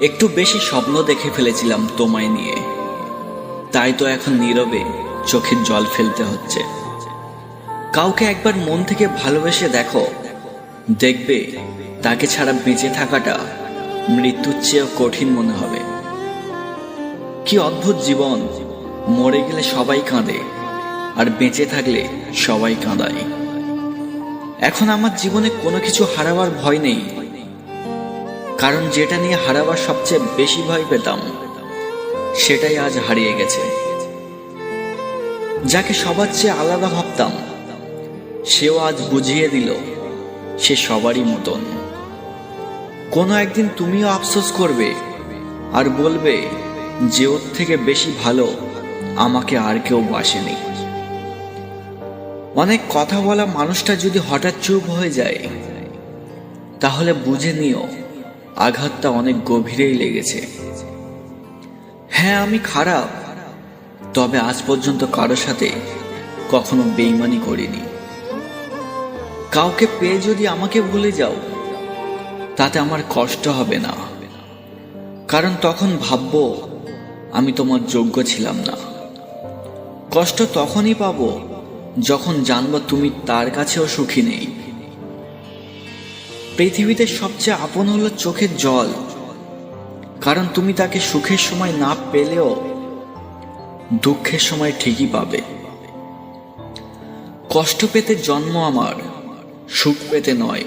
একটু বেশি স্বপ্ন দেখে ফেলেছিলাম তোমায় নিয়ে, তাই তো এখন নীরবে চোখের জল ফেলতে হচ্ছে। কাউকে একবার মন থেকে ভালোবেসে দেখো, দেখবে তাকে ছাড়া বেঁচে থাকাটা মৃত্যুর চেয়েও কঠিন মনে হবে। কি অদ্ভুত জীবন, মরে গেলে সবাই কাঁদে আর বেঁচে থাকলে সবাই কাঁদায়। এখন আমার জীবনে কোনো কিছু হারাবার ভয় নেই, কারণ যেটা নিয়ে হারাবার সবচেয়ে বেশি ভয় পেতাম সেটাই আজ হারিয়ে গেছে। যাকে সবার চেয়ে আলাদা ভাবতাম সেও আজ বুঝিয়ে দিল সে সবারই মতন। কোনো একদিন তুমিও আফসোস করবে আর বলবে যে ওর থেকে বেশি ভালো আমাকে আর কেউ বাসেনি। অনেক কথা বলা মানুষটা যদি হঠাৎ চুপ হয়ে যায় তাহলে বুঝে নিও আঘাতটা অনেক গভীরেই লেগেছে। হ্যাঁ, আমি খারাপ, তবে আজ পর্যন্ত কারোর সাথে কখনো বেইমানি করিনি। কাউকে পেয়ে যদি আমাকে ভুলে যাও তাতে আমার কষ্ট হবে না, কারণ তখন ভাববো আমি তোমার যোগ্য ছিলাম না। কষ্ট তখনই পাবো যখন জানবো তুমি তার কাছেও সুখী নেই। পৃথিবীতে সবচেয়ে আপন হলো চোখের জল, কারণ তুমি তাকে সুখের সময় না পেলেও দুঃখের সময় ঠিকই পাবে। কষ্ট পেতে জন্ম আমার, সুখ পেতে নয়,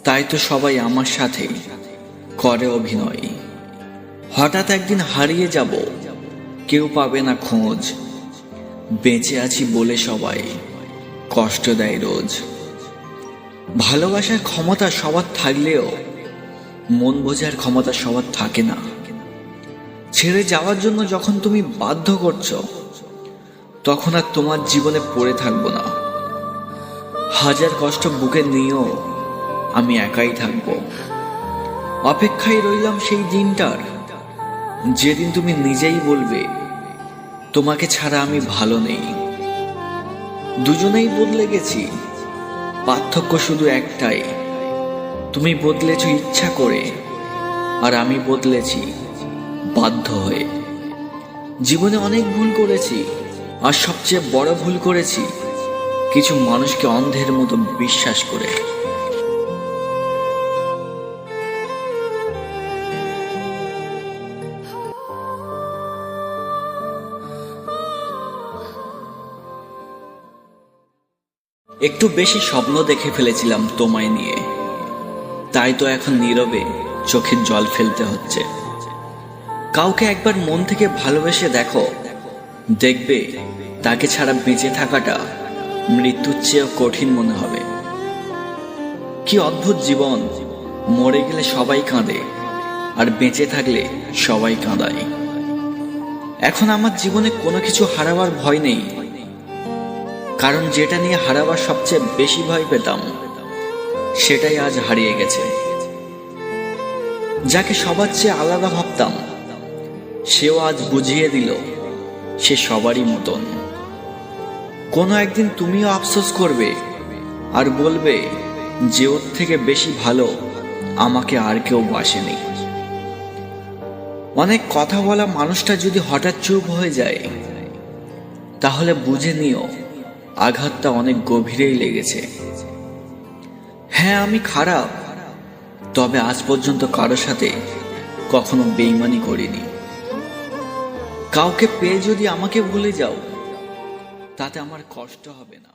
তাই তো সবাই আমার সাথে করে অভিনয়। হঠাৎ একদিন হারিয়ে যাব, কেউ পাবে না খোঁজ, বেঁচে আছি বলে সবাই কষ্ট দেয় রোজ। ভালোবাসার ক্ষমতা সবার থাকলেও মন বোঝার ক্ষমতা সবার থাকে না। ছেড়ে যাওয়ার জন্য যখন তুমি বাধ্য করছো তখন আর তোমার জীবনে পড়ে থাকবো না। হাজার কষ্ট বুকে নিয়েও আমি একাই থাকবো। অপেক্ষায় রইলাম সেই দিনটার, যেদিন তুমি নিজেই বলবে তোমাকে ছাড়া আমি ভালো নেই। দুজনেই বদলে গেছি, পার্থক্য শুধু একটাই, তুমি বদলেছো ইচ্ছা করে আর আমি বদলেছি বাধ্য হয়ে। জীবনে অনেক ভুল করেছি, আর সবচেয়ে বড় ভুল করেছি কিছু মানুষকে অন্ধের মতো বিশ্বাস করে। একটু বেশি স্বপ্ন দেখে ফেলেছিলাম তোমায় নিয়ে, তাই তো এখন নীরবে চোখের জল ফেলতে হচ্ছে। কাউকে একবার মন থেকে ভালোবেসে দেখো, দেখবে তাকে ছাড়া বেঁচে থাকাটা মৃত্যুর চেয়েও কঠিন মনে হবে। কি অদ্ভুত জীবন, মরে গেলে সবাই কাঁদে আর বেঁচে থাকলে সবাই কাঁদায়। এখন আমার জীবনে কোনো কিছু হারাবার ভয় নেই, কারণ যেটা নিয়ে হারাবার সবচেয়ে বেশি ভয় পেতাম সেটাই আজ হারিয়ে গেছে। যাকে সবার চেয়ে আলাদা ভাবতাম সেও আজ বুঝিয়ে দিল সে সবারই মতন। কোনো একদিন তুমিও আফসোস করবে আর বলবে যে ওর থেকে বেশি ভালো আমাকে আর কেউ বাসেনি। অনেক কথা বলা মানুষটা যদি হঠাৎ চুপ হয়ে যায় তাহলে বুঝে নিও আঘাতটা অনেক গভীরেই লেগেছে। হ্যাঁ, আমি খারাপ, তবে আজ পর্যন্ত কারোর সাথে কখনো বেইমানি করিনি। কাউকে পেয়ে যদি আমাকে ভুলে যাও তাতে আমার কষ্ট হবে না।